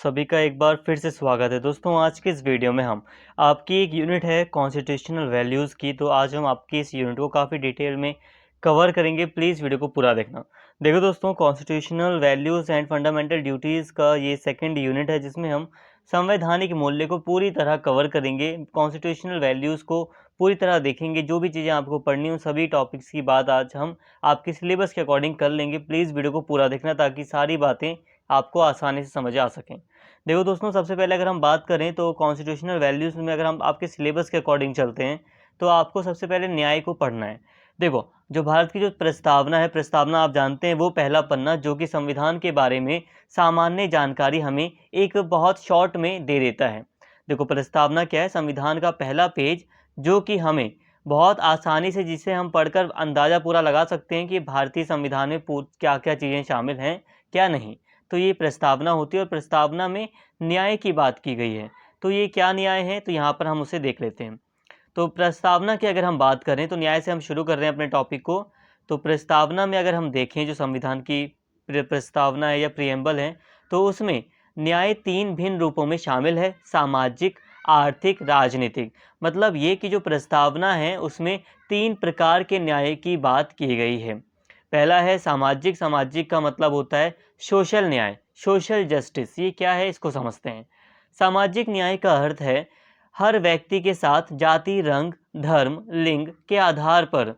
सभी का एक बार फिर से स्वागत है दोस्तों। आज के इस वीडियो में हम आपकी एक यूनिट है कॉन्स्टिट्यूशनल वैल्यूज़ की, तो आज हम आपकी इस यूनिट को काफ़ी डिटेल में कवर करेंगे। प्लीज़ वीडियो को पूरा देखना। देखो दोस्तों, constitutional values and fundamental duties का ये सेकंड यूनिट है, जिसमें हम संवैधानिक मूल्य को पूरी तरह कवर करेंगे। कॉन्स्टिट्यूशनल वैल्यूज़ को पूरी तरह देखेंगे। जो भी चीज़ें आपको पढ़नी उन सभी टॉपिक्स की बात आज हम आपके सिलेबस के अकॉर्डिंग कर लेंगे। प्लीज़ वीडियो को पूरा देखना ताकि सारी बातें आपको आसानी से समझ आ सकें। देखो दोस्तों, सबसे पहले अगर हम बात करें तो कॉन्स्टिट्यूशनल वैल्यूज़ में अगर हम आपके सिलेबस के अकॉर्डिंग चलते हैं तो आपको सबसे पहले न्याय को पढ़ना है। देखो, जो भारत की जो प्रस्तावना है, प्रस्तावना आप जानते हैं, वो पहला पन्ना जो कि संविधान के बारे में सामान्य जानकारी हमें एक बहुत शॉर्ट में दे देता है। देखो, प्रस्तावना क्या है? संविधान का पहला पेज जो कि हमें बहुत आसानी से, जिसे हम पढ़कर अंदाज़ा पूरा लगा सकते हैं कि भारतीय संविधान में क्या क्या चीज़ें शामिल हैं, क्या नहीं। तो ये प्रस्तावना होती है और प्रस्तावना में न्याय की बात की गई है। तो ये क्या न्याय है, तो यहाँ पर हम उसे देख लेते हैं। तो प्रस्तावना की अगर हम बात करें तो न्याय से हम शुरू कर रहे हैं अपने टॉपिक को। तो प्रस्तावना में अगर हम देखें, जो संविधान की प्रस्तावना है या प्रियम्बल है, तो उसमें न्याय 3 भिन्न रूपों में शामिल है: सामाजिक, आर्थिक, राजनीतिक। मतलब ये कि जो प्रस्तावना है उसमें 3 प्रकार के न्याय की बात की गई है। पहला है सामाजिक। सामाजिक का मतलब होता है सोशल न्याय, सोशल जस्टिस। ये क्या है, इसको समझते हैं। सामाजिक न्याय का अर्थ है हर व्यक्ति के साथ जाति, रंग, धर्म, लिंग के आधार पर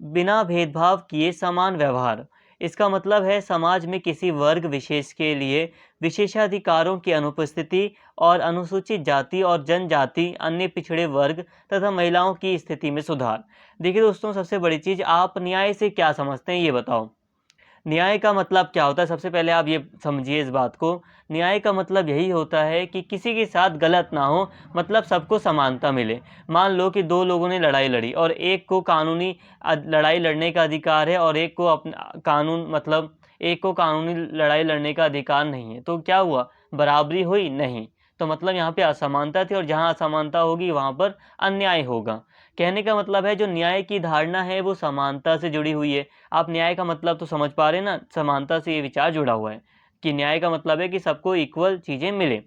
बिना भेदभाव किए समान व्यवहार। इसका मतलब है समाज में किसी वर्ग विशेष के लिए विशेषाधिकारों की अनुपस्थिति और अनुसूचित जाति और जनजाति, अन्य पिछड़े वर्ग तथा महिलाओं की स्थिति में सुधार। देखिए दोस्तों, सबसे बड़ी चीज़, आप न्याय से क्या समझते हैं ये बताओ। न्याय का मतलब क्या होता है? सबसे पहले आप ये समझिए इस बात को। न्याय का मतलब यही होता है कि किसी के साथ गलत ना हो, मतलब सबको समानता मिले। मान लो कि 2 लोगों ने लड़ाई लड़ी और एक को कानूनी लड़ाई लड़ने का अधिकार है और एक को अपना कानून, मतलब एक को कानूनी लड़ाई लड़ने का अधिकार नहीं है। तो क्या हुआ? बराबरी हुई? नहीं। तो मतलब यहाँ पे असमानता थी और जहाँ असमानता होगी वहाँ पर अन्याय होगा। कहने का मतलब है जो न्याय की धारणा है वो समानता से जुड़ी हुई है। आप न्याय का मतलब तो समझ पा रहे हैं ना? समानता से ये विचार जुड़ा हुआ है कि न्याय का मतलब है कि सबको इक्वल चीज़ें मिले।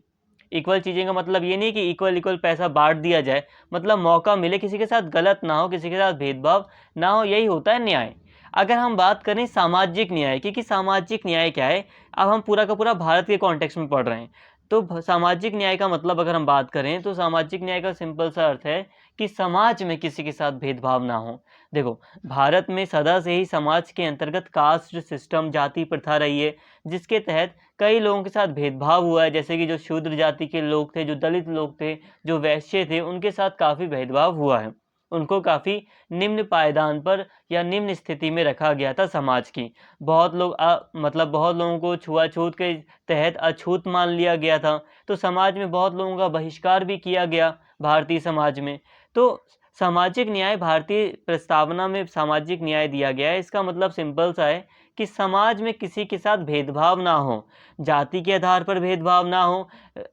इक्वल चीज़ें का मतलब ये नहीं कि इक्वल पैसा बांट दिया जाए, मतलब मौका मिले, किसी के साथ गलत ना हो, किसी के साथ भेदभाव ना हो, यही होता है न्याय। अगर हम बात करें सामाजिक न्याय की कि सामाजिक न्याय क्या है, अब हम पूरा का पूरा भारत के कॉन्टेक्स्ट में पढ़ रहे हैं। तो सामाजिक न्याय का मतलब अगर हम बात करें तो सामाजिक न्याय का सिंपल सा अर्थ है कि समाज में किसी के साथ भेदभाव ना हो। देखो, भारत में सदा से ही समाज के अंतर्गत कास्ट सिस्टम, जाति प्रथा रही है, जिसके तहत कई लोगों के साथ भेदभाव हुआ है। जैसे कि जो शूद्र जाति के लोग थे, जो दलित लोग थे, जो वैश्य थे, उनके साथ काफ़ी भेदभाव हुआ है। उनको काफ़ी निम्न पायदान पर या निम्न स्थिति में रखा गया था समाज की। बहुत लोग मतलब बहुत लोगों को छुआछूत के तहत अछूत मान लिया गया था। तो समाज में बहुत लोगों का बहिष्कार भी किया गया भारतीय समाज में। तो सामाजिक न्याय, भारतीय प्रस्तावना में सामाजिक न्याय दिया गया है। इसका मतलब सिंपल सा है कि समाज में किसी के साथ भेदभाव ना हो, जाति के आधार पर भेदभाव ना हो,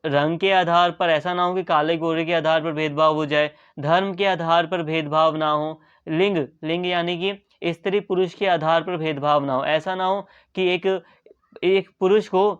रंग के आधार पर ऐसा ना हो कि काले गोरे के आधार पर भेदभाव हो जाए, धर्म के आधार पर भेदभाव ना हो, लिंग लिंग यानी कि स्त्री पुरुष के आधार पर भेदभाव ना हो। ऐसा ना हो कि एक एक पुरुष को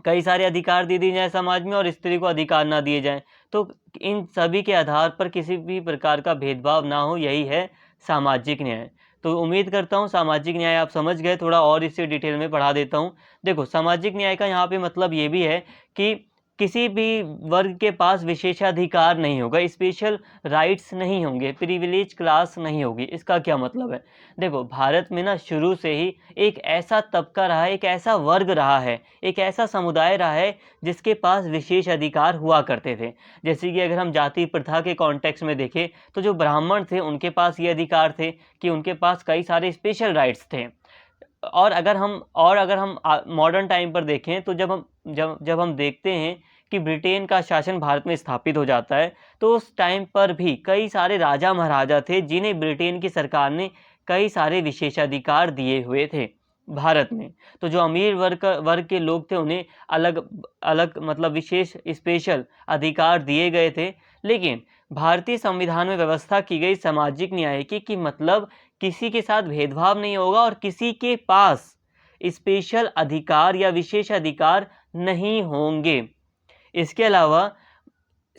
कई सारे अधिकार दे दिए जाएँ समाज में और स्त्री को अधिकार ना दिए जाएँ। तो इन सभी के आधार पर किसी भी प्रकार का भेदभाव ना हो, यही है सामाजिक न्याय। तो उम्मीद करता हूँ सामाजिक न्याय आप समझ गए। थोड़ा और इसे डिटेल में पढ़ा देता हूँ। देखो, सामाजिक न्याय का यहाँ पे मतलब ये भी है कि किसी भी वर्ग के पास विशेषाधिकार नहीं होगा, स्पेशल राइट्स नहीं होंगे, प्रिविलेज क्लास नहीं होगी। इसका क्या मतलब है? देखो, भारत में ना शुरू से ही एक ऐसा तबका रहा है, एक ऐसा वर्ग रहा है, एक ऐसा समुदाय रहा है जिसके पास विशेष अधिकार हुआ करते थे। जैसे कि अगर हम जाति प्रथा के कॉन्टेक्स्ट में देखें तो जो ब्राह्मण थे उनके पास ये अधिकार थे कि उनके पास कई सारे स्पेशल राइट्स थे। और अगर हम मॉडर्न टाइम पर देखें तो जब हम देखते हैं कि ब्रिटेन का शासन भारत में स्थापित हो जाता है, तो उस टाइम पर भी कई सारे राजा महाराजा थे जिन्हें ब्रिटेन की सरकार ने कई सारे विशेषाधिकार दिए हुए थे भारत में। तो जो अमीर वर्ग के लोग थे उन्हें अलग अलग मतलब विशेष स्पेशल अधिकार दिए गए थे। लेकिन भारतीय संविधान में व्यवस्था की गई सामाजिक न्याय की कि मतलब किसी के साथ भेदभाव नहीं होगा और किसी के पास स्पेशल अधिकार या विशेष अधिकार नहीं होंगे। इसके अलावा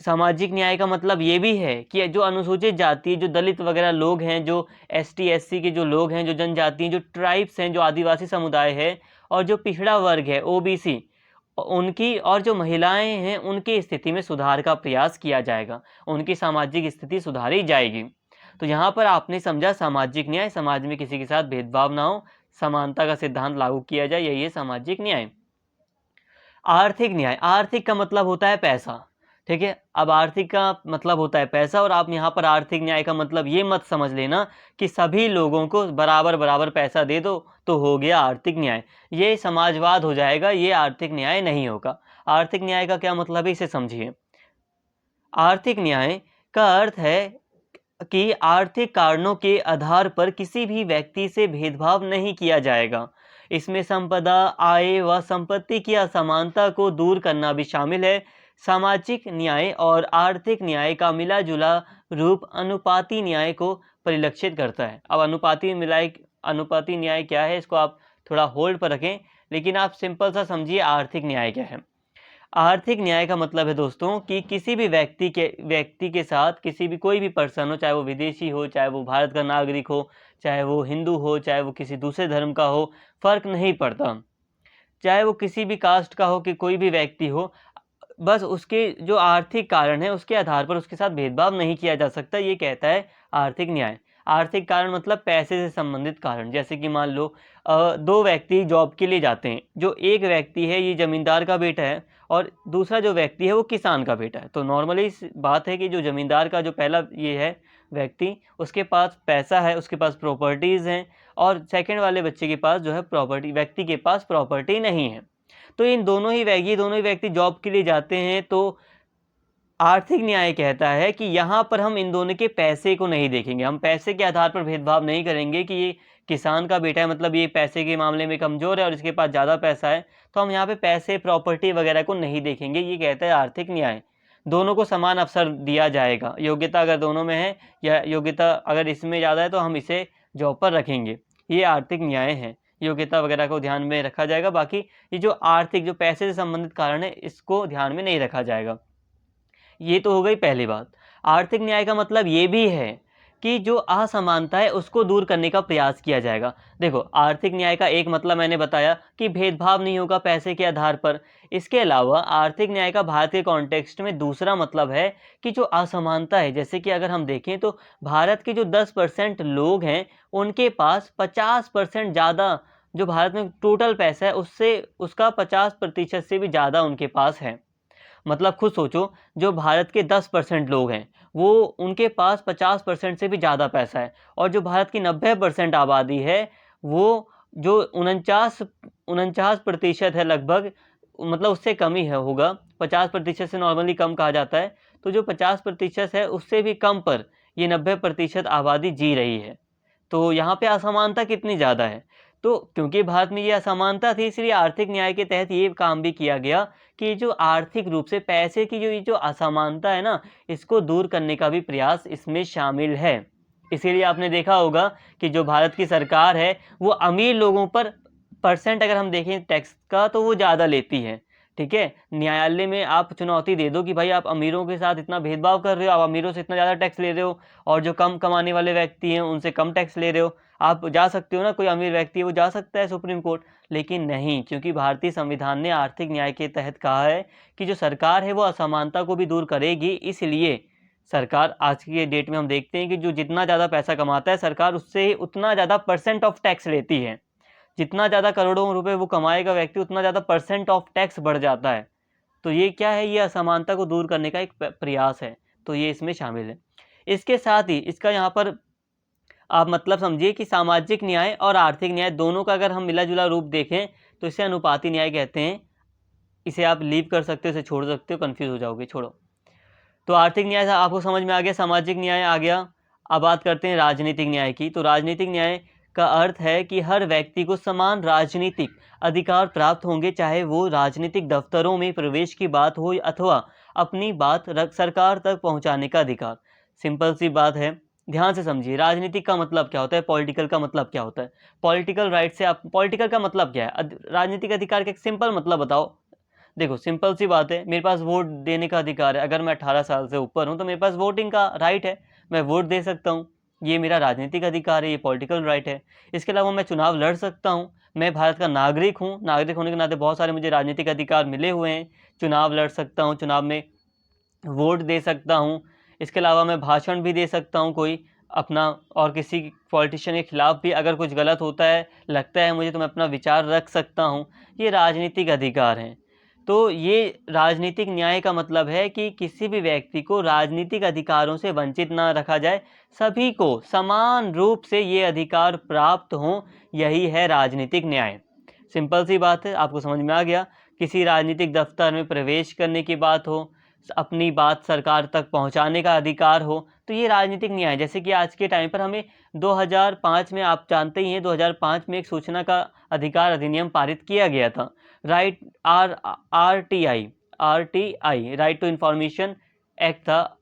सामाजिक न्याय का मतलब ये भी है कि जो अनुसूचित जाति, जो दलित वगैरह लोग हैं, जो एसटी एससी के जो लोग हैं, जो जनजाति, जो ट्राइब्स हैं, जो आदिवासी समुदाय है, और जो पिछड़ा वर्ग है ओबीसी, उनकी और जो महिलाएं हैं उनकी स्थिति में सुधार का प्रयास किया जाएगा, उनकी सामाजिक स्थिति सुधारी जाएगी। तो यहाँ पर आपने समझा सामाजिक न्याय, समाज में किसी के साथ भेदभाव ना हो, समानता का सिद्धांत लागू किया जाए, यही है सामाजिक न्याय। आर्थिक न्याय, आर्थिक का मतलब होता है पैसा, ठीक है। अब आर्थिक का मतलब होता है पैसा, और आप यहाँ पर आर्थिक न्याय का मतलब ये मत समझ लेना कि सभी लोगों को बराबर बराबर पैसा दे दो तो हो गया आर्थिक न्याय, ये समाजवाद हो जाएगा, ये आर्थिक न्याय नहीं होगा। आर्थिक न्याय का क्या मतलब है, इसे समझिए। आर्थिक न्याय का अर्थ है कि आर्थिक कारणों के आधार पर किसी भी व्यक्ति से भेदभाव नहीं किया जाएगा। इसमें संपदा, आय व संपत्ति की असमानता को दूर करना भी शामिल है। सामाजिक न्याय और आर्थिक न्याय का मिला-जुला रूप अनुपाती न्याय को परिलक्षित करता है। अब अनुपाती न्याय क्या है, इसको आप थोड़ा होल्ड पर रखें, लेकिन आप सिंपल सा समझिए आर्थिक न्याय क्या है। आर्थिक न्याय का मतलब है दोस्तों कि किसी भी व्यक्ति के साथ किसी भी कोई भी पर्सन हो, चाहे वो विदेशी हो, चाहे वो भारत का नागरिक हो, चाहे वो हिंदू हो, चाहे वो किसी दूसरे धर्म का हो, फर्क नहीं पड़ता। चाहे वो किसी भी कास्ट का हो, कि कोई भी व्यक्ति हो, बस उसके जो आर्थिक कारण है उसके आधार पर उसके साथ भेदभाव नहीं किया जा सकता, ये कहता है आर्थिक न्याय। आर्थिक कारण मतलब पैसे से संबंधित कारण। जैसे कि मान लो दो व्यक्ति जॉब के लिए जाते हैं, जो एक व्यक्ति है ये ज़मींदार का बेटा है और दूसरा जो व्यक्ति है वो किसान का बेटा है। तो नॉर्मली इस बात है कि जो ज़मींदार का जो पहला ये है व्यक्ति, उसके पास पैसा है, उसके पास प्रॉपर्टीज़ हैं, और सेकंड वाले बच्चे के पास जो है व्यक्ति के पास प्रॉपर्टी नहीं है। तो इन दोनों ही व्यक्ति जॉब के लिए जाते हैं। तो आर्थिक न्याय कहता है कि यहाँ पर हम इन दोनों के पैसे को नहीं देखेंगे, हम पैसे के आधार पर भेदभाव नहीं करेंगे कि ये किसान का बेटा है, मतलब ये पैसे के मामले में कमज़ोर है और इसके पास ज़्यादा पैसा है, तो हम यहाँ पे पैसे, प्रॉपर्टी वगैरह को नहीं देखेंगे, ये कहता है आर्थिक न्याय। दोनों को समान अवसर दिया जाएगा, योग्यता अगर दोनों में है या योग्यता अगर इसमें ज़्यादा है तो हम इसे जॉब पर रखेंगे, ये आर्थिक न्याय है। योग्यता वगैरह को ध्यान में रखा जाएगा, बाकी ये जो आर्थिक, जो पैसे से संबंधित कारण है, इसको ध्यान में नहीं रखा जाएगा। ये तो हो गई पहली बात। आर्थिक न्याय का मतलब ये भी है कि जो असमानता है उसको दूर करने का प्रयास किया जाएगा। देखो, आर्थिक न्याय का एक मतलब मैंने बताया कि भेदभाव नहीं होगा पैसे के आधार पर। इसके अलावा आर्थिक न्याय का भारत के कॉन्टेक्स्ट में दूसरा मतलब है कि जो असमानता है, जैसे कि अगर हम देखें तो भारत के जो 10% लोग हैं उनके पास 50% ज़्यादा, जो भारत में टोटल पैसा है उससे उसका 50% से भी ज़्यादा उनके पास है। मतलब खुद सोचो, जो भारत के 10% लोग हैं वो उनके पास 50% से भी ज़्यादा पैसा है, और जो भारत की 90% आबादी है वो जो 49% है लगभग, मतलब उससे कम ही है होगा, 50% से नॉर्मली कम कहा जाता है, तो जो 50% है उससे भी कम पर ये 90% आबादी जी रही है। तो यहाँ पे असमानता कितनी ज़्यादा है। तो क्योंकि भारत में ये असमानता थी, इसलिए आर्थिक न्याय के तहत ये काम भी किया गया कि जो आर्थिक रूप से पैसे की जो ये जो असमानता है ना, इसको दूर करने का भी प्रयास इसमें शामिल है। इसीलिए आपने देखा होगा कि जो भारत की सरकार है वो अमीर लोगों पर परसेंट अगर हम देखें टैक्स का तो वो ज़्यादा लेती है, ठीक है। न्यायालय में आप चुनौती दे दो कि भाई आप अमीरों के साथ इतना भेदभाव कर रहे हो, आप अमीरों से इतना ज़्यादा टैक्स ले रहे हो, और जो कम कमाने वाले व्यक्ति हैं उनसे कम टैक्स ले रहे हो। आप जा सकते हो ना, कोई अमीर व्यक्ति है वो जा सकता है सुप्रीम कोर्ट, लेकिन नहीं, क्योंकि भारतीय संविधान ने आर्थिक न्याय के तहत कहा है कि जो सरकार है वो असमानता को भी दूर करेगी। इसलिए सरकार आज की डेट में हम देखते हैं कि जो जितना ज़्यादा पैसा कमाता है सरकार उससे उतना ज़्यादा परसेंट ऑफ टैक्स लेती है। जितना ज़्यादा करोड़ों रुपए वो कमाएगा व्यक्ति, उतना ज़्यादा परसेंट ऑफ टैक्स बढ़ जाता है। तो ये क्या है, ये असमानता को दूर करने का एक प्रयास है, तो ये इसमें शामिल है। इसके साथ ही इसका यहाँ पर आप मतलब समझिए कि सामाजिक न्याय और आर्थिक न्याय दोनों का अगर हम मिला-जुला रूप देखें तो इसे अनुपाती न्याय कहते हैं। इसे आप लीव कर सकते हो, इसे छोड़ सकते हो, कन्फ्यूज़ हो जाओगे, छोड़ो। तो आर्थिक न्याय आपको समझ में आ गया, सामाजिक न्याय आ गया। अब बात करते हैं राजनीतिक न्याय की। तो राजनीतिक न्याय का अर्थ है कि हर व्यक्ति को समान राजनीतिक अधिकार प्राप्त होंगे, चाहे वो राजनीतिक दफ्तरों में प्रवेश की बात हो अथवा अपनी बात सरकार तक पहुंचाने का अधिकार। सिंपल सी बात है, ध्यान से समझिए। राजनीतिक का मतलब क्या होता है, पॉलिटिकल का मतलब क्या होता है। पॉलिटिकल राइट से आप, पॉलिटिकल का मतलब क्या है, राजनीतिक अधिकार का एक सिंपल मतलब बताओ। देखो सिंपल सी बात है, मेरे पास वोट देने का अधिकार है। अगर मैं 18 साल से ऊपर हूँ तो मेरे पास वोटिंग का राइट है, मैं वोट दे सकता हूँ। ये मेरा राजनीतिक अधिकार है, ये पॉलिटिकल राइट है। इसके अलावा मैं चुनाव लड़ सकता हूँ। मैं भारत का नागरिक हूँ, नागरिक होने के नाते बहुत सारे मुझे राजनीतिक अधिकार मिले हुए हैं। चुनाव लड़ सकता हूँ, चुनाव में वोट दे सकता हूँ। इसके अलावा मैं भाषण भी दे सकता हूँ कोई अपना, और किसी पॉलिटिशियन के खिलाफ भी अगर कुछ गलत होता है, लगता है मुझे, तो मैं अपना विचार रख सकता हूँ। ये राजनीतिक अधिकार हैं। तो ये राजनीतिक न्याय का मतलब है कि किसी भी व्यक्ति को राजनीतिक अधिकारों से वंचित ना रखा जाए, सभी को समान रूप से ये अधिकार प्राप्त हों, यही है राजनीतिक न्याय। सिंपल सी बात है, आपको समझ में आ गया। किसी राजनीतिक दफ्तर में प्रवेश करने की बात हो, अपनी बात सरकार तक पहुंचाने का अधिकार हो, तो ये राजनीतिक न्याय। जैसे कि आज के टाइम पर हमें 2005 में, आप जानते ही हैं, 2005 में एक सूचना का अधिकार अधिनियम पारित किया गया था। Right RTI right to information act था।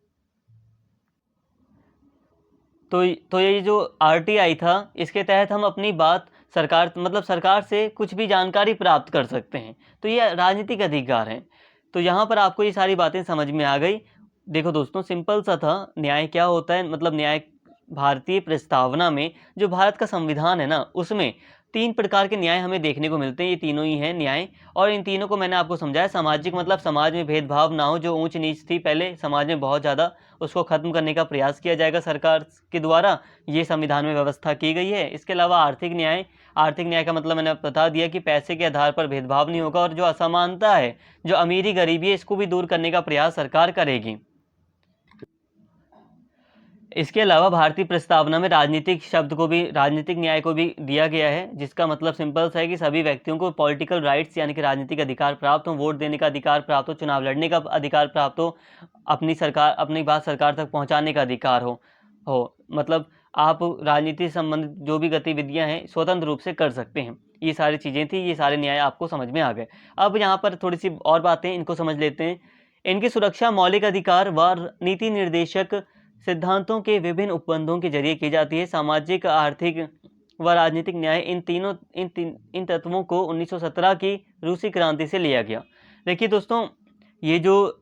तो ये जो आरटीआई था, इसके तहत हम अपनी बात सरकार, मतलब सरकार से कुछ भी जानकारी प्राप्त कर सकते हैं। तो ये राजनीतिक अधिकार हैं। तो यहाँ पर आपको ये सारी बातें समझ में आ गई। देखो दोस्तों, सिंपल सा था। न्याय क्या होता है, मतलब न्याय भारतीय प्रस्तावना में, जो भारत का संविधान है ना, उसमें 3 प्रकार के न्याय हमें देखने को मिलते हैं। ये तीनों ही हैं न्याय, और इन तीनों को मैंने आपको समझाया। सामाजिक, मतलब समाज में भेदभाव ना हो, जो ऊंच नीच थी पहले समाज में बहुत ज़्यादा, उसको ख़त्म करने का प्रयास किया जाएगा सरकार के द्वारा। ये संविधान में व्यवस्था की गई है। इसके अलावा आर्थिक न्याय, आर्थिक न्याय का मतलब मैंने बता दिया कि पैसे के आधार पर भेदभाव नहीं होगा, और जो असमानता है, जो अमीरी गरीबी है, इसको भी दूर करने का प्रयास सरकार करेगी। इसके अलावा भारतीय प्रस्तावना में राजनीतिक शब्द को भी, राजनीतिक न्याय को भी दिया गया है, जिसका मतलब सिंपल सा है कि सभी व्यक्तियों को पॉलिटिकल राइट्स यानी कि राजनीतिक अधिकार प्राप्त हो, वोट देने का अधिकार प्राप्त हो, चुनाव लड़ने का अधिकार प्राप्त हो, अपनी बात सरकार तक पहुंचाने का अधिकार हो मतलब आप राजनीति संबंधित जो भी गतिविधियां हैं स्वतंत्र रूप से कर सकते हैं। ये सारी चीज़ें थी, ये सारे न्याय आपको समझ में आ गए। अब यहाँ पर थोड़ी सी और बातें, इनको समझ लेते हैं। इनकी सुरक्षा मौलिक अधिकार व नीति निर्देशक सिद्धांतों के विभिन्न उपबंधों के जरिए की जाती है। सामाजिक, आर्थिक व राजनीतिक न्याय, इन तत्वों को 1917 की रूसी क्रांति से लिया गया। देखिए दोस्तों, ये जो,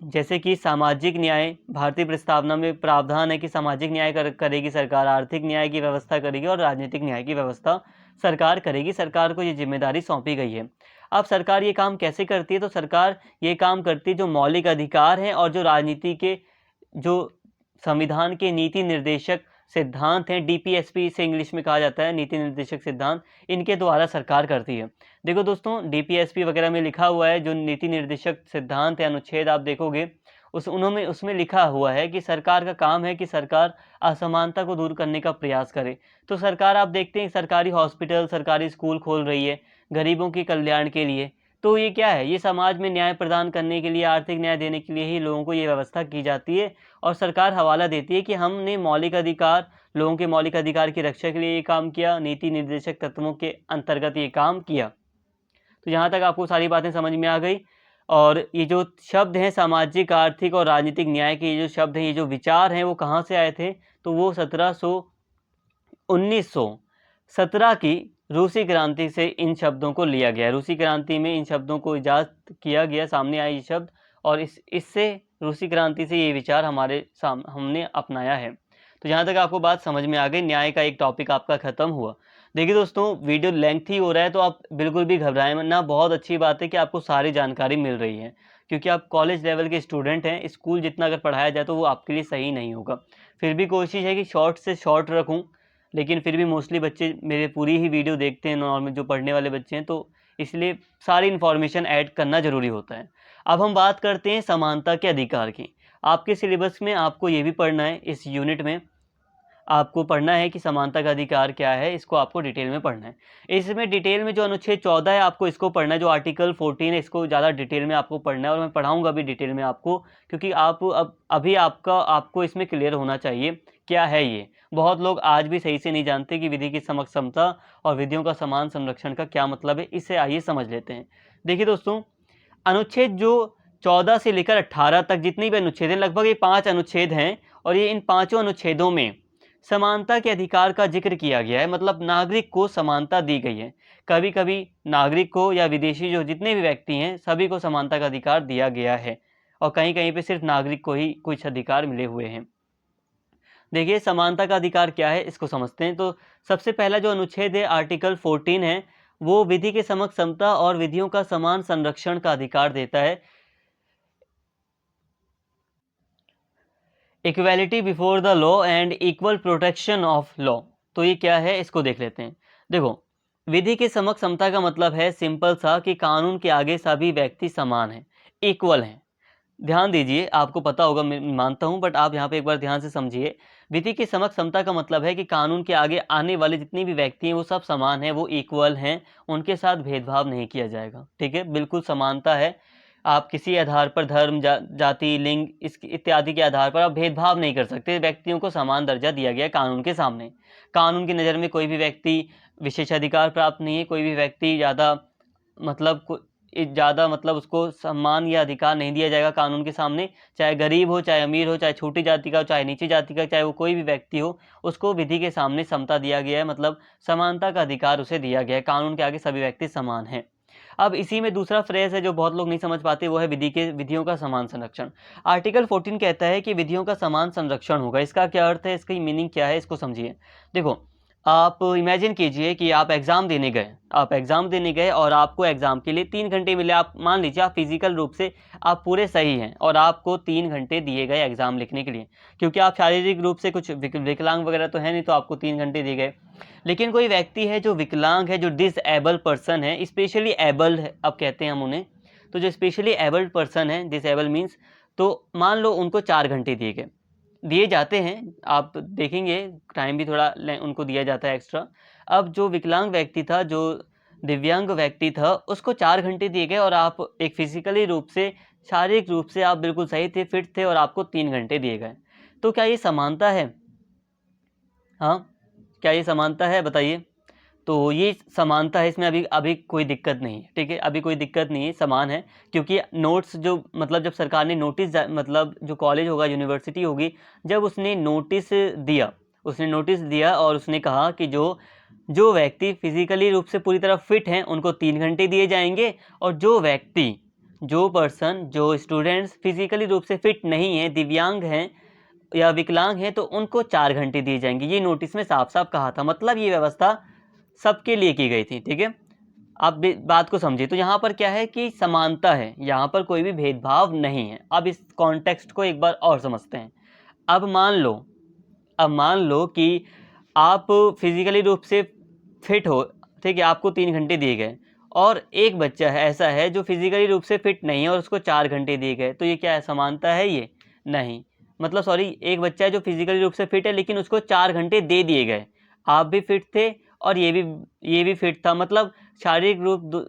जैसे कि सामाजिक न्याय, भारतीय प्रस्तावना में प्रावधान है कि सामाजिक न्याय करेगी सरकार, आर्थिक न्याय की व्यवस्था करेगी, और राजनीतिक न्याय की व्यवस्था सरकार करेगी। सरकार को ये जिम्मेदारी सौंपी गई है। अब सरकार ये काम कैसे करती है, तो सरकार ये काम करती है जो मौलिक अधिकार हैं और जो राजनीति के, जो संविधान के नीति निर्देशक सिद्धांत हैं, डीपीएसपी से इंग्लिश में कहा जाता है, नीति निर्देशक सिद्धांत, इनके द्वारा सरकार करती है। देखो दोस्तों, डीपीएसपी वगैरह में लिखा हुआ है, जो नीति निर्देशक सिद्धांत है, अनुच्छेद आप देखोगे, उसमें लिखा हुआ है कि सरकार का काम है कि सरकार असमानता को दूर करने का प्रयास करे। तो सरकार, आप देखते हैं, सरकारी हॉस्पिटल, सरकारी स्कूल खोल रही है गरीबों के कल्याण के लिए। तो ये क्या है, ये समाज में न्याय प्रदान करने के लिए, आर्थिक न्याय देने के लिए ही लोगों को ये व्यवस्था की जाती है। और सरकार हवाला देती है कि हमने मौलिक अधिकार, लोगों के मौलिक अधिकार की रक्षा के लिए ये काम किया, नीति निर्देशक तत्वों के अंतर्गत ये काम किया। तो यहाँ तक आपको सारी बातें समझ में आ गई। और ये जो शब्द हैं, सामाजिक, आर्थिक और राजनीतिक न्याय के, ये जो शब्द हैं, ये जो विचार हैं, वो कहाँ से आए थे, तो वो 1917 की रूसी क्रांति से इन शब्दों को लिया गया। रूसी क्रांति में इन शब्दों को इजाद किया गया, सामने आए ये शब्द, और इससे रूसी क्रांति से ये विचार हमने अपनाया है। तो यहाँ तक आपको बात समझ में आ गई। न्याय का एक टॉपिक आपका खत्म हुआ। देखिए दोस्तों, वीडियो लेंथी हो रहा है, तो आप बिल्कुल भी घबराएं ना। बहुत अच्छी बात है कि आपको सारी जानकारी मिल रही है, क्योंकि आप कॉलेज लेवल के स्टूडेंट हैं। स्कूल जितना अगर पढ़ाया जाए तो वो आपके लिए सही नहीं होगा। फिर भी कोशिश है कि शॉर्ट से शॉर्ट रखूँ, लेकिन फिर भी मोस्टली बच्चे मेरे पूरी ही वीडियो देखते हैं, नॉर्मल जो पढ़ने वाले बच्चे हैं, तो इसलिए सारी इन्फॉर्मेशन ऐड करना ज़रूरी होता है। अब हम बात करते हैं समानता के अधिकार की। आपके सिलेबस में आपको ये भी पढ़ना है, इस यूनिट में आपको पढ़ना है कि समानता का अधिकार क्या है। इसको आपको डिटेल में पढ़ना है। इसमें डिटेल में जो अनुच्छेद 14 है, आपको इसको पढ़ना है। जो आर्टिकल 14 है, इसको ज़्यादा डिटेल में आपको पढ़ना है, और मैं पढ़ाऊँगा भी डिटेल में आपको, क्योंकि अभी आपको इसमें क्लियर होना चाहिए क्या है ये। बहुत लोग आज भी सही से नहीं जानते कि विधि की समता और विधियों का समान संरक्षण का क्या मतलब है। इसे आइए समझ लेते हैं। देखिए दोस्तों, अनुच्छेद जो 14 से लेकर 18 तक जितने भी अनुच्छेद हैं, लगभग ये 5 अनुच्छेद हैं, और ये इन 5 अनुच्छेदों में समानता के अधिकार का जिक्र किया गया है, मतलब नागरिक को समानता दी गई है। कभी कभी नागरिक को या विदेशी जो जितने भी व्यक्ति हैं सभी को समानता का अधिकार दिया गया है, और कहीं कहीं पे सिर्फ नागरिक को ही कुछ अधिकार मिले हुए हैं। देखिए समानता का अधिकार क्या है इसको समझते हैं। तो सबसे पहला जो अनुच्छेद है आर्टिकल 14 है, वो विधि के समक्ष समता और विधियों का समान संरक्षण का अधिकार देता है। Equality before the law and equal protection of law. तो ये क्या है इसको देख लेते हैं। देखो, विधि के समक्ष समता का मतलब है सिंपल सा कि कानून के आगे सभी व्यक्ति समान हैं, इक्वल हैं। ध्यान दीजिए, आपको पता होगा, मैं मानता हूं, बट आप यहाँ पे एक बार ध्यान से समझिए। विधि की समक्ष समता का मतलब है कि कानून के आगे आने वाले जितने भी व्यक्ति हैं वो सब समान हैं, वो इक्वल हैं, उनके साथ भेदभाव नहीं किया जाएगा। ठीक है, बिल्कुल समानता है। आप किसी आधार पर धर्म, जाति, लिंग इत्यादि के आधार पर आप भेदभाव नहीं कर सकते। व्यक्तियों को समान दर्जा दिया गया है कानून के सामने। कानून की नज़र में कोई भी व्यक्ति विशेषाधिकार प्राप्त नहीं है, कोई भी व्यक्ति ज़्यादा मतलब उसको सम्मान या अधिकार नहीं दिया जाएगा कानून के सामने। चाहे गरीब हो, चाहे अमीर हो, चाहे छोटी जाति का हो, चाहे नीची जाति का, चाहे वो कोई भी व्यक्ति हो, उसको विधि के सामने समता दिया गया है, मतलब समानता का अधिकार उसे दिया गया है। कानून के आगे सभी व्यक्ति समान हैं। अब इसी में दूसरा फ्रेज है जो बहुत लोग नहीं समझ पाते, वो है विधियों का समान संरक्षण। आर्टिकल 14 कहता है कि विधियों का समान संरक्षण होगा। इसका क्या अर्थ है, इसकी मीनिंग क्या है, इसको समझिए। देखो, आप इमेजिन कीजिए कि आप एग्ज़ाम देने गए और आपको एग्ज़ाम के लिए 3 घंटे मिले। आप मान लीजिए आप फिजिकल रूप से आप पूरे सही हैं और आपको 3 घंटे दिए गए एग्ज़ाम लिखने के लिए, क्योंकि आप शारीरिक रूप से कुछ विकलांग वगैरह तो है नहीं, तो आपको 3 घंटे दिए गए। लेकिन कोई व्यक्ति है जो विकलांग है, जो डिसेबल पर्सन है, स्पेशली एबल्ड है अब कहते हैं हम उन्हें, तो जो स्पेशली एबल्ड पर्सन है, डिसेबल मीन्स, तो मान लो उनको 4 घंटे दिए जाते हैं। आप देखेंगे टाइम भी थोड़ा उनको दिया जाता है एक्स्ट्रा। अब जो विकलांग व्यक्ति था, जो दिव्यांग व्यक्ति था, उसको 4 घंटे दिए गए और आप एक फिजिकली रूप से, शारीरिक रूप से आप बिल्कुल सही थे, फिट थे, और आपको 3 घंटे दिए गए। तो क्या ये समानता है? हाँ, क्या ये समानता है, बताइए। तो ये समानता है, इसमें अभी कोई दिक्कत नहीं है। ठीक है, अभी कोई दिक्कत नहीं है, समान है। क्योंकि नोट्स जो मतलब जब सरकार ने नोटिस, मतलब जो कॉलेज होगा, यूनिवर्सिटी होगी, जब उसने नोटिस दिया और उसने कहा कि जो व्यक्ति फिजिकली रूप से पूरी तरह फिट हैं उनको 3 घंटे दिए जाएंगे, और जो स्टूडेंट्स फिजिकली रूप से फिट नहीं हैं, दिव्यांग हैं या विकलांग हैं, तो उनको 4 घंटे दिए जाएंगे। ये नोटिस में साफ साफ कहा था, मतलब ये व्यवस्था सबके लिए की गई थी। ठीक है, आप बात को समझिए। तो यहाँ पर क्या है कि समानता है, यहाँ पर कोई भी भेदभाव नहीं है। अब इस कॉन्टेक्स्ट को एक बार और समझते हैं। अब मान लो कि आप फिजिकली रूप से फिट हो, ठीक है, आपको 3 घंटे दिए गए, और एक बच्चा है ऐसा है जो फिजिकली रूप से फिट नहीं है और उसको 4 घंटे दिए गए। तो ये क्या है, समानता है? ये नहीं। मतलब सॉरी, एक बच्चा है जो फिजिकली रूप से फिट है लेकिन उसको 4 घंटे दे दिए गए। आप भी फिट थे और ये भी फिट था, मतलब शारीरिक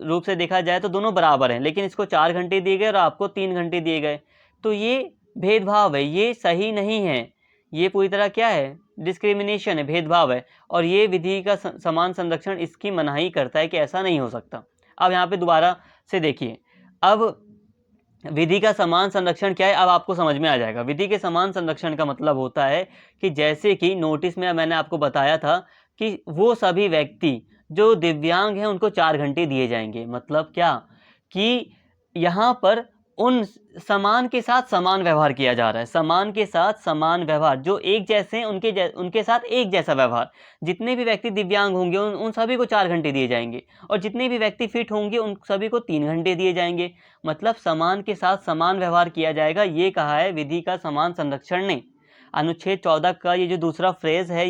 रूप से देखा जाए तो दोनों बराबर हैं, लेकिन इसको 4 घंटे दिए गए और आपको 3 घंटे दिए गए। तो ये भेदभाव है, ये सही नहीं है। ये पूरी तरह क्या है, डिस्क्रिमिनेशन है, भेदभाव है। और ये विधि का समान संरक्षण इसकी मनाही करता है कि ऐसा नहीं हो सकता। अब यहाँ पे दोबारा से देखिए, अब विधि का समान संरक्षण क्या है, अब आपको समझ में आ जाएगा। विधि के समान संरक्षण का मतलब होता है कि जैसे कि नोटिस में मैंने आपको बताया था कि वो सभी व्यक्ति जो दिव्यांग हैं उनको 4 घंटे दिए जाएंगे। मतलब क्या कि यहाँ पर उन समान के साथ समान व्यवहार किया जा रहा है, समान के साथ समान व्यवहार। जो एक जैसे हैं उनके साथ एक जैसा व्यवहार। जितने भी व्यक्ति दिव्यांग होंगे उन सभी को 4 घंटे दिए जाएंगे, और जितने भी व्यक्ति फिट होंगे उन सभी को 3 घंटे दिए जाएंगे। मतलब समान के साथ समान व्यवहार किया जाएगा, ये कहा है विधि का समान संरक्षण ने। अनुच्छेद 14 का ये जो दूसरा फ्रेज है,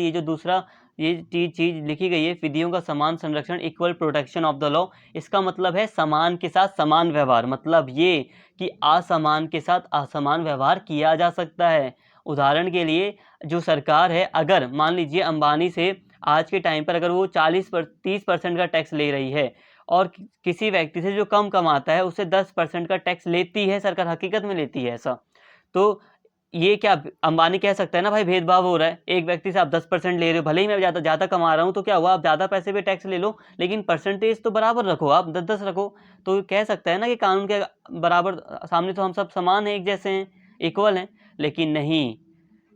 ये चीज लिखी गई है, विधियों का समान संरक्षण, equal protection of the law, इसका मतलब है समान के साथ समान व्यवहार। मतलब ये कि असमान के साथ असमान व्यवहार किया जा सकता है। उदाहरण के लिए, जो सरकार है, अगर मान लीजिए अंबानी से आज के टाइम पर अगर वो 30% का टैक्स ले रही है, और किसी व्यक्ति से जो कम कमाता है उससे 10% का टैक्स लेती है सरकार, हकीकत में लेती है ऐसा, तो ये क्या अंबानी कह सकता है ना, भाई भेदभाव हो रहा है, एक व्यक्ति से आप 10% ले रहे हो, भले ही मैं ज़्यादा कमा रहा हूँ, तो क्या हुआ, आप ज़्यादा पैसे पे टैक्स ले लो, लेकिन परसेंटेज तो बराबर रखो, आप 10-10 रखो। तो कह सकता है ना कि कानून के बराबर सामने तो हम सब समान हैं, एक जैसे हैं, इक्वल हैं। लेकिन नहीं,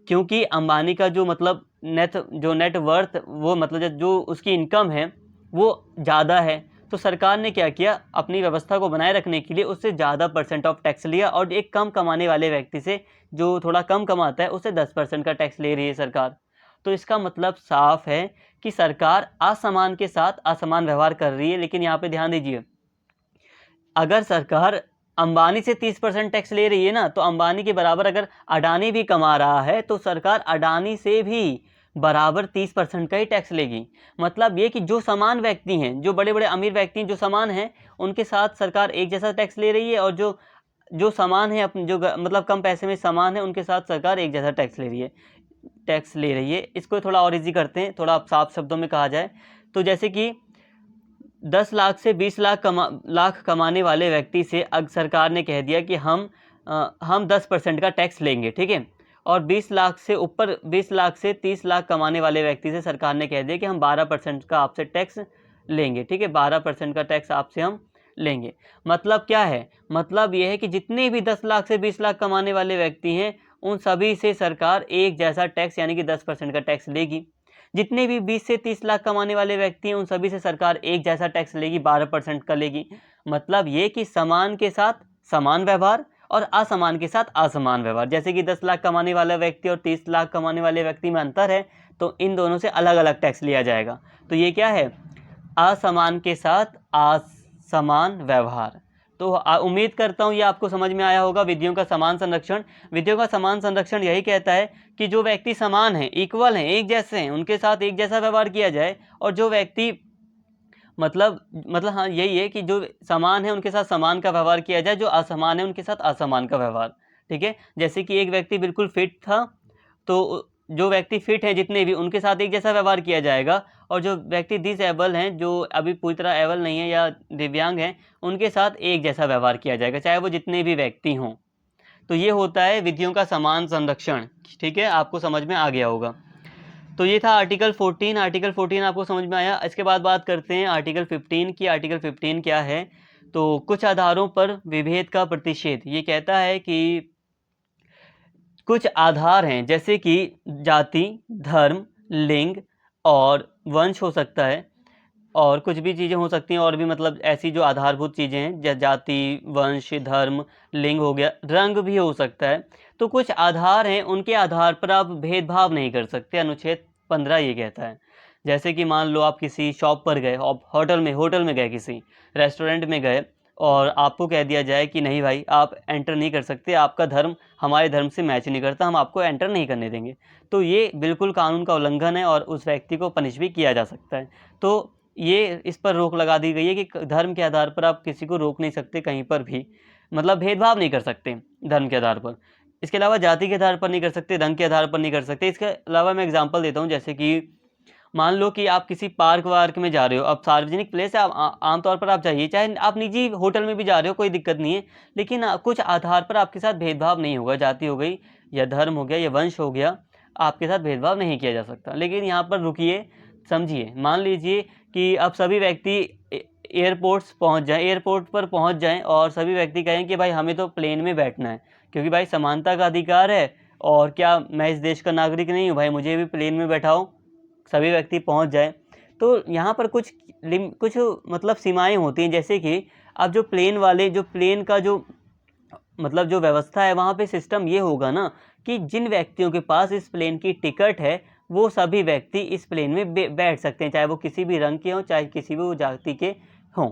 क्योंकि अंबानी का जो मतलब नेट वर्थ, वो मतलब जो उसकी इनकम है वो ज़्यादा है, तो सरकार ने क्या किया, अपनी व्यवस्था को बनाए रखने के लिए उससे ज़्यादा % ऑफ टैक्स लिया, और एक कम कमाने वाले व्यक्ति से, जो थोड़ा कम कमाता है, उससे 10% का टैक्स ले रही है सरकार। तो इसका मतलब साफ है कि सरकार असमान के साथ असमान व्यवहार कर रही है। लेकिन यहाँ पे ध्यान दीजिए, अगर सरकार अंबानी से 30% टैक्स ले रही है ना, तो अंबानी के बराबर अगर अडानी भी कमा रहा है तो सरकार अडानी से भी बराबर 30% का ही टैक्स लेगी। मतलब ये कि जो समान व्यक्ति हैं, जो बड़े बड़े अमीर व्यक्ति हैं, जो समान हैं, उनके साथ सरकार एक जैसा टैक्स ले रही है, और जो जो समान है, अपने जो मतलब कम पैसे में समान है, उनके साथ सरकार एक जैसा टैक्स ले रही है। इसको थोड़ा और ईजी करते हैं, थोड़ा साफ शब्दों में कहा जाए तो जैसे कि 10 लाख से 20 लाख कमाने वाले व्यक्ति से अगर सरकार ने कह दिया कि हम 10% का टैक्स लेंगे, ठीक है, और 20 लाख से ऊपर, 20 लाख से 30 लाख कमाने वाले व्यक्ति से सरकार ने कह दिया कि हम 12% का आपसे टैक्स लेंगे, ठीक है, 12% का टैक्स आपसे हम लेंगे। मतलब क्या है, मतलब यह है कि जितने भी 10 लाख से 20 लाख कमाने वाले व्यक्ति हैं, उन सभी से सरकार एक जैसा टैक्स यानी कि 10% का टैक्स लेगी। जितने भी 20 से 30 लाख कमाने वाले व्यक्ति हैं, उन सभी से सरकार एक जैसा टैक्स लेगी, 12% का लेगी। मतलब ये कि समान के साथ समान व्यवहार और असमान के साथ असमान व्यवहार। जैसे कि 10 लाख कमाने वाला व्यक्ति और 30 लाख कमाने वाले व्यक्ति में अंतर है, तो इन दोनों से अलग अलग टैक्स लिया जाएगा। तो ये क्या है, असमान के साथ असमान व्यवहार। तो उम्मीद करता हूँ ये आपको समझ में आया होगा। विधियों का समान संरक्षण, विधियों का समान संरक्षण यही कहता है कि जो व्यक्ति समान हैं, इक्वल हैं, एक जैसे हैं, उनके साथ एक जैसा व्यवहार किया जाए, और जो व्यक्ति मतलब हाँ, यही है कि जो समान है उनके साथ समान का व्यवहार किया जाए, जो असमान है उनके साथ असमान का व्यवहार, ठीक है। जैसे कि एक व्यक्ति बिल्कुल फिट था, तो जो व्यक्ति फिट है जितने भी, उनके साथ एक जैसा व्यवहार किया जाएगा, और जो व्यक्ति डिसेबल हैं, जो अभी पूरी तरह एबल नहीं है या दिव्यांग हैं, उनके साथ एक जैसा व्यवहार किया जाएगा, चाहे वो जितने भी व्यक्ति हों। तो ये होता है विधियों का समान संरक्षण, ठीक है, आपको समझ में आ गया होगा। तो ये था आर्टिकल 14। आर्टिकल 14 आपको समझ में आया। इसके बाद बात करते हैं आर्टिकल 15 की। आर्टिकल 15 क्या है, तो कुछ आधारों पर विभेद का प्रतिषेध। ये कहता है कि कुछ आधार हैं, जैसे कि जाति, धर्म, लिंग और वंश हो सकता है, और कुछ भी चीज़ें हो सकती हैं, और भी मतलब ऐसी जो आधारभूत चीज़ें हैं, जाति, वंश, धर्म, लिंग हो गया, रंग भी हो सकता है। तो कुछ आधार हैं, उनके आधार पर आप भेदभाव नहीं कर सकते, अनुच्छेद 15 ये कहता है। जैसे कि मान लो आप किसी शॉप पर गए, आप होटल में गए, किसी रेस्टोरेंट में गए, और आपको कह दिया जाए कि नहीं भाई, आप एंटर नहीं कर सकते, आपका धर्म हमारे धर्म से मैच नहीं करता, हम आपको एंटर नहीं करने देंगे। तो ये बिल्कुल कानून का उल्लंघन है, और उस व्यक्ति को पनिश भी किया जा सकता है। तो ये इस पर रोक लगा दी गई है कि धर्म के आधार पर आप किसी को रोक नहीं सकते कहीं पर भी, मतलब भेदभाव नहीं कर सकते धर्म के आधार पर। इसके अलावा जाति के आधार पर नहीं कर सकते, रंग के आधार पर नहीं कर सकते। इसके अलावा मैं एग्जांपल देता हूँ, जैसे कि मान लो कि आप किसी पार्क वार्क में जा रहे हो, अब सार्वजनिक प्लेस है, आमतौर पर आप जाइए, चाहे आप निजी होटल में भी जा रहे हो, कोई दिक्कत नहीं है, लेकिन कुछ आधार पर आपके साथ भेदभाव नहीं होगा। जाति हो गई, या धर्म हो गया, या वंश हो गया, आपके साथ भेदभाव नहीं किया जा सकता। लेकिन यहाँ पर रुकिए, समझिए, मान लीजिए कि अब सभी व्यक्ति एयरपोर्ट पर पहुँच जाएँ, और सभी व्यक्ति कहें कि भाई हमें तो प्लेन में बैठना है, क्योंकि भाई समानता का अधिकार है, और क्या मैं इस देश का नागरिक नहीं हूँ भाई, मुझे भी प्लेन में बैठाओ। सभी व्यक्ति पहुंच जाएं, तो यहाँ पर कुछ मतलब सीमाएं होती हैं। जैसे कि अब जो प्लेन का जो मतलब जो व्यवस्था है, वहाँ पे सिस्टम ये होगा ना कि जिन व्यक्तियों के पास इस प्लेन की टिकट है, वो सभी व्यक्ति इस प्लेन में बैठ सकते हैं, चाहे वो किसी भी रंग के हों, चाहे किसी भी जाति के हों,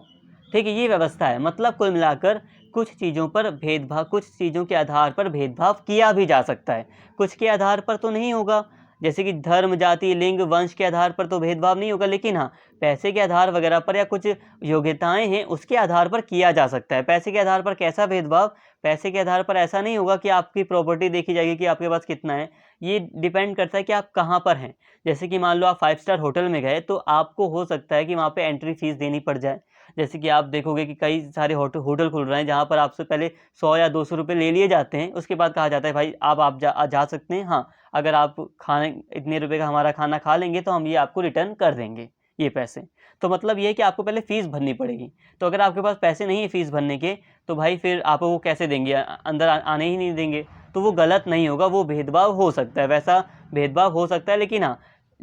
ठीक है। ये व्यवस्था है। मतलब कुल मिलाकर कुछ चीज़ों पर भेदभाव, कुछ चीज़ों के आधार पर भेदभाव किया भी जा सकता है, कुछ के आधार पर तो नहीं होगा। जैसे कि धर्म, जाति, लिंग, वंश के आधार पर तो भेदभाव नहीं होगा, लेकिन हाँ, पैसे के आधार वगैरह पर या कुछ योग्यताएं हैं, उसके आधार पर किया जा सकता है। पैसे के आधार पर कैसा भेदभाव, पैसे के आधार पर ऐसा नहीं होगा कि आपकी प्रॉपर्टी देखी जाएगी कि आपके पास कितना है। ये डिपेंड करता है कि आप कहाँ पर हैं। जैसे कि मान लो आप 5 स्टार होटल में गए, तो आपको हो सकता है कि वहाँ पे एंट्री फीस देनी पड़ जाए। जैसे कि आप देखोगे कि कई सारे होटल खुल रहे हैं, जहाँ पर आपसे पहले 100 या 200 रुपये ले लिए जाते हैं, उसके बाद कहा जाता है भाई आप जा सकते हैं, हाँ, अगर आप खाने इतने रुपए का हमारा खाना खा लेंगे तो हम ये आपको रिटर्न कर देंगे, ये पैसे। तो मतलब ये है कि आपको पहले फ़ीस भरनी पड़ेगी। तो अगर आपके पास पैसे नहीं है फ़ीस भरने के, तो भाई फिर आपको वो कैसे देंगे, अंदर आने ही नहीं देंगे। तो वो गलत नहीं होगा, वो भेदभाव हो सकता है, वैसा भेदभाव हो सकता है, लेकिन हाँ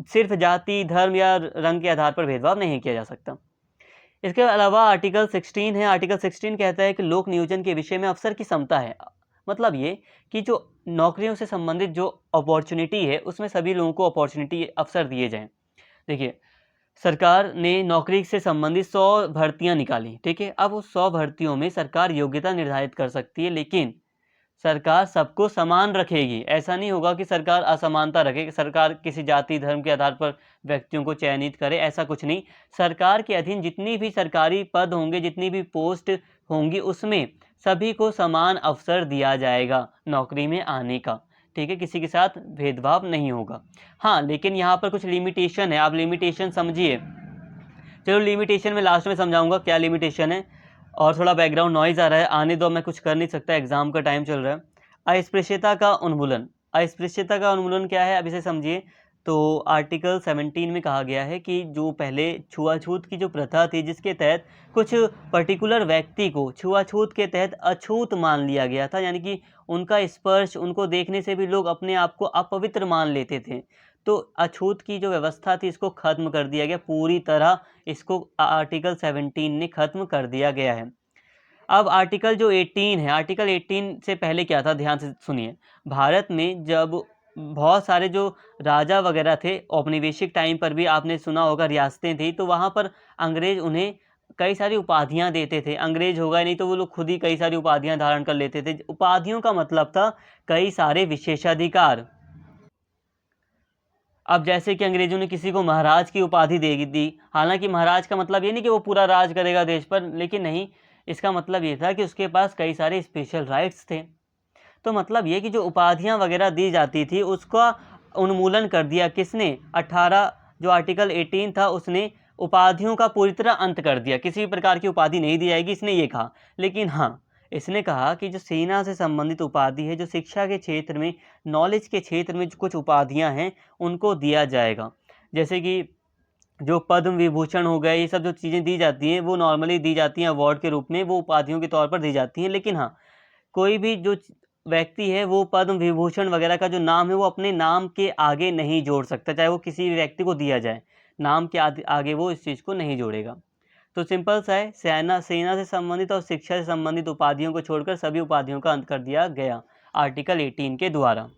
सिर्फ जाति, धर्म या रंग के आधार पर भेदभाव नहीं किया जा सकता। इसके अलावा आर्टिकल 16 है। आर्टिकल 16 कहता है कि लोक नियोजन के विषय में अफसर की क्षमता है। मतलब ये कि जो नौकरियों से संबंधित जो अपॉर्चुनिटी है उसमें सभी लोगों को अपॉर्चुनिटी अवसर दिए जाएं। देखिए, सरकार ने नौकरी से संबंधित 100 भर्तियां निकाली, ठीक है। अब उस 100 भर्तियों में सरकार योग्यता निर्धारित कर सकती है, लेकिन सरकार सबको समान रखेगी। ऐसा नहीं होगा कि सरकार असमानता रखे, कि सरकार किसी जाति धर्म के आधार पर व्यक्तियों को चयनित करे, ऐसा कुछ नहीं। सरकार के अधीन जितनी भी सरकारी पद होंगे, जितनी भी पोस्ट होंगी, उसमें सभी को समान अवसर दिया जाएगा नौकरी में आने का, ठीक है। किसी के साथ भेदभाव नहीं होगा। हाँ, लेकिन यहाँ पर कुछ लिमिटेशन है, आप लिमिटेशन समझिए। चलो लिमिटेशन में लास्ट में समझाऊंगा क्या लिमिटेशन है। और थोड़ा बैकग्राउंड नॉइज आ रहा है, आने दो, मैं कुछ कर नहीं सकता, एग्जाम का टाइम चल रहा है। अस्पृश्यता का उन्मूलन। अस्पृश्यता का उन्मूलन क्या है, अब इसे समझिए। तो आर्टिकल 17 में कहा गया है कि जो पहले छुआछूत की जो प्रथा थी, जिसके तहत कुछ पर्टिकुलर व्यक्ति को छुआछूत के तहत अछूत मान लिया गया था, यानी कि उनका स्पर्श, उनको देखने से भी लोग अपने आप को अपवित्र मान लेते थे, तो अछूत की जो व्यवस्था थी इसको खत्म कर दिया गया पूरी तरह। इसको आर्टिकल 17 ने खत्म कर दिया गया है। अब आर्टिकल जो 18 है, आर्टिकल 18 से पहले क्या था, ध्यान से सुनिए। भारत में जब बहुत सारे जो राजा वगैरह थे, औपनिवेशिक टाइम पर भी आपने सुना होगा रियासतें थी, तो वहाँ पर अंग्रेज उन्हें कई सारी उपाधियाँ देते थे। अंग्रेज होगा नहीं तो वो लोग खुद ही कई सारी उपाधियाँ धारण कर लेते थे। उपाधियों का मतलब था कई सारे विशेषाधिकार। अब जैसे कि अंग्रेजों ने किसी को महाराज की उपाधि दे दी, हालांकि महाराज का मतलब ये नहीं कि वो पूरा राज करेगा देश पर, लेकिन नहीं, इसका मतलब ये था कि उसके पास कई सारे स्पेशल राइट्स थे। तो मतलब ये कि जो उपाधियां वगैरह दी जाती थी उसका उन्मूलन कर दिया किसने, 18 जो आर्टिकल 18 था उसने उपाधियों का पूरी तरह अंत कर दिया। किसी भी प्रकार की उपाधि नहीं दी जाएगी, इसने ये कहा। लेकिन हाँ, इसने कहा कि जो सेना से संबंधित उपाधि है, जो शिक्षा के क्षेत्र में, नॉलेज के क्षेत्र में जो कुछ उपाधियां हैं उनको दिया जाएगा। जैसे कि जो पद्म विभूषण हो गए, ये सब जो चीज़ें दी जाती हैं वो नॉर्मली दी जाती हैं अवार्ड के रूप में, वो उपाधियों के तौर पर दी जाती हैं। लेकिन हाँ, कोई भी जो व्यक्ति है वो पद्म विभूषण वगैरह का जो नाम है वो अपने नाम के आगे नहीं जोड़ सकता, चाहे वो किसी भी व्यक्ति को दिया जाए, नाम के आगे वो इस चीज़ को नहीं जोड़ेगा। तो सिंपल सा है, सेना सेना से संबंधित और शिक्षा से संबंधित उपाधियों को छोड़कर सभी उपाधियों का अंत कर दिया गया आर्टिकल 18 के द्वारा।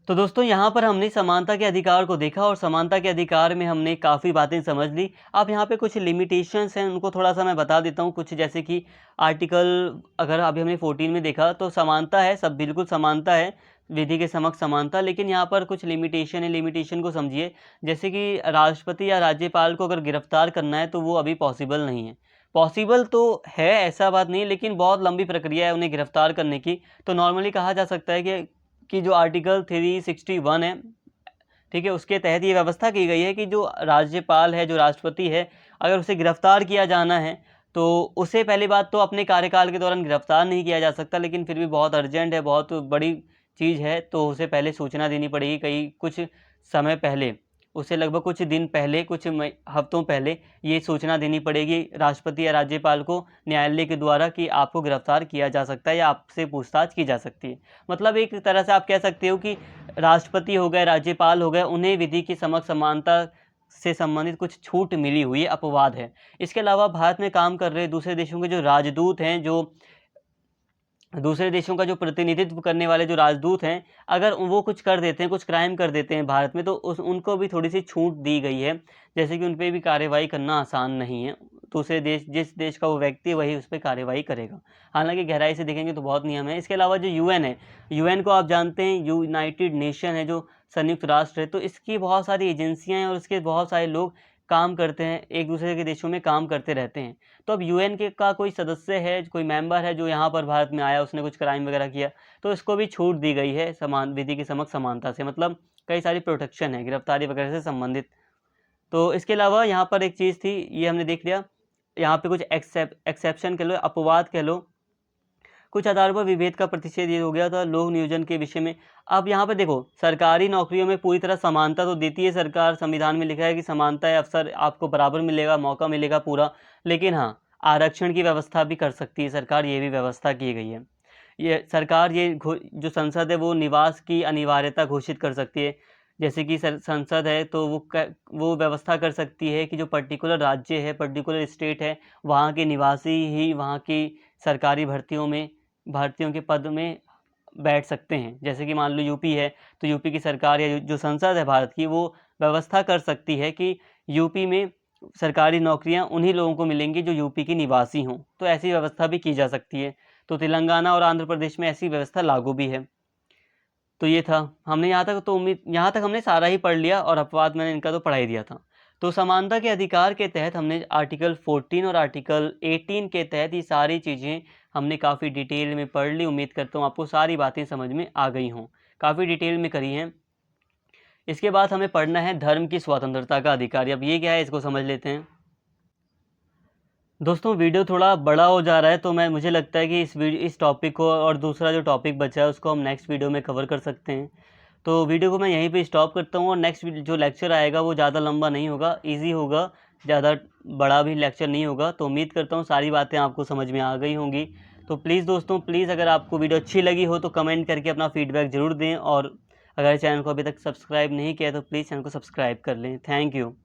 तो दोस्तों, यहाँ पर हमने समानता के अधिकार को देखा और समानता के अधिकार में हमने काफ़ी बातें समझ ली। अब यहाँ पे कुछ लिमिटेशंस हैं, उनको थोड़ा सा मैं बता देता हूँ कुछ। जैसे कि आर्टिकल, अगर अभी हमने 14 में देखा तो समानता है, सब बिल्कुल समानता है, विधि के समक्ष समानता, लेकिन यहाँ पर कुछ लिमिटेशन है। लिमिटेशन को समझिए। जैसे कि राष्ट्रपति या राज्यपाल को अगर गिरफ्तार करना है तो वो अभी पॉसिबल नहीं है। पॉसिबल तो है, ऐसा बात नहीं, लेकिन बहुत लंबी प्रक्रिया है उन्हें गिरफ्तार करने की। तो नॉर्मली कहा जा सकता है कि जो आर्टिकल 361 है, ठीक है, उसके तहत ये व्यवस्था की गई है कि जो राज्यपाल है, जो राष्ट्रपति है, अगर उसे गिरफ्तार किया जाना है तो उसे पहली बात तो अपने कार्यकाल के दौरान गिरफ्तार नहीं किया जा सकता, लेकिन फिर भी बहुत अर्जेंट है, बहुत बड़ी चीज़ है, तो उसे पहले सूचना देनी पड़ेगी, कई कुछ समय पहले, उसे लगभग कुछ दिन पहले, कुछ हफ्तों पहले ये सूचना देनी पड़ेगी राष्ट्रपति या राज्यपाल को न्यायालय के द्वारा कि आपको गिरफ्तार किया जा सकता है या आपसे पूछताछ की जा सकती है। मतलब एक तरह से आप कह सकते हो कि राष्ट्रपति हो गए, राज्यपाल हो गए, उन्हें विधि की समक्ष समानता से संबंधित कुछ छूट मिली हुई अपवाद है। इसके अलावा भारत में काम कर रहे दूसरे देशों के जो राजदूत हैं, जो दूसरे देशों का जो प्रतिनिधित्व करने वाले जो राजदूत हैं, अगर वो कुछ कर देते हैं, कुछ क्राइम कर देते हैं भारत में, तो उनको भी थोड़ी सी छूट दी गई है। जैसे कि उन पर भी कार्रवाई करना आसान नहीं है। दूसरे देश, जिस देश का वो व्यक्ति वही उस पर कार्रवाई करेगा। हालांकि गहराई से देखेंगे तो बहुत नियम है। इसके अलावा जो यूएन है, यूएन को आप जानते हैं, यूनाइटेड नेशन है, जो संयुक्त राष्ट्र है, तो इसकी बहुत सारी एजेंसियाँ हैं और इसके बहुत सारे लोग काम करते हैं, एक दूसरे के देशों में काम करते रहते हैं। तो अब यूएन के का कोई सदस्य है, कोई मेंबर है जो यहाँ पर भारत में आया, उसने कुछ क्राइम वगैरह किया, तो इसको भी छूट दी गई है समान विधि की समक्ष समानता से। मतलब कई सारी प्रोटेक्शन है गिरफ्तारी वगैरह से संबंधित। तो इसके अलावा यहाँ पर एक चीज़ थी, ये हमने देख लिया। यहाँ पे कुछ एक्सेप्शन कह लो, अपवाद कह लो, कुछ आधारों पर विभेद का प्रतिषेध ये हो गया था लोक नियोजन के विषय में। अब यहाँ पे देखो, सरकारी नौकरियों में पूरी तरह समानता तो देती है सरकार, संविधान में लिखा है कि समानता है, अवसर आपको बराबर मिलेगा, मौका मिलेगा पूरा। लेकिन हाँ, आरक्षण की व्यवस्था भी कर सकती है सरकार, ये भी व्यवस्था की गई है। ये सरकार जो संसद है वो निवास की अनिवार्यता घोषित कर सकती है। जैसे कि संसद है तो वो व्यवस्था कर सकती है कि जो पर्टिकुलर राज्य है, पर्टिकुलर स्टेट है, वहाँ के निवासी ही वहाँ की सरकारी भर्तियों के पद में बैठ सकते हैं। जैसे कि मान लो यूपी है, तो यूपी की सरकार या जो संसद है भारत की, वो व्यवस्था कर सकती है कि यूपी में सरकारी नौकरियां उन्हीं लोगों को मिलेंगी जो यूपी के निवासी हों। तो ऐसी व्यवस्था भी की जा सकती है। तो तेलंगाना और आंध्र प्रदेश में ऐसी व्यवस्था लागू भी है। तो ये था, हमने यहाँ तक हमने सारा ही पढ़ लिया, और अपवाद मैंने इनका तो पढ़ा ही दिया था। तो समानता के अधिकार के तहत हमने आर्टिकल 14 और आर्टिकल 18 के तहत ये सारी चीज़ें हमने काफ़ी डिटेल में पढ़ ली। उम्मीद करता हूँ आपको सारी बातें समझ में आ गई हों, काफ़ी डिटेल में करी हैं। इसके बाद हमें पढ़ना है धर्म की स्वतंत्रता का अधिकार। अब ये क्या है, इसको समझ लेते हैं। दोस्तों वीडियो थोड़ा बड़ा हो जा रहा है, तो मुझे लगता है कि इस टॉपिक को और दूसरा जो टॉपिक बचा है उसको हम नेक्स्ट वीडियो में कवर कर सकते हैं। तो वीडियो को मैं यहीं पे स्टॉप करता हूँ, और नेक्स्ट जो लेक्चर आएगा वो ज़्यादा लंबा नहीं होगा, इजी होगा, ज़्यादा बड़ा भी लेक्चर नहीं होगा। तो उम्मीद करता हूँ सारी बातें आपको समझ में आ गई होंगी। तो प्लीज़ दोस्तों, प्लीज़ अगर आपको वीडियो अच्छी लगी हो तो कमेंट करके अपना फीडबैक ज़रूर दें, और अगर चैनल को अभी तक सब्सक्राइब नहीं किया तो प्लीज़ चैनल को सब्सक्राइब कर लें। Thank you.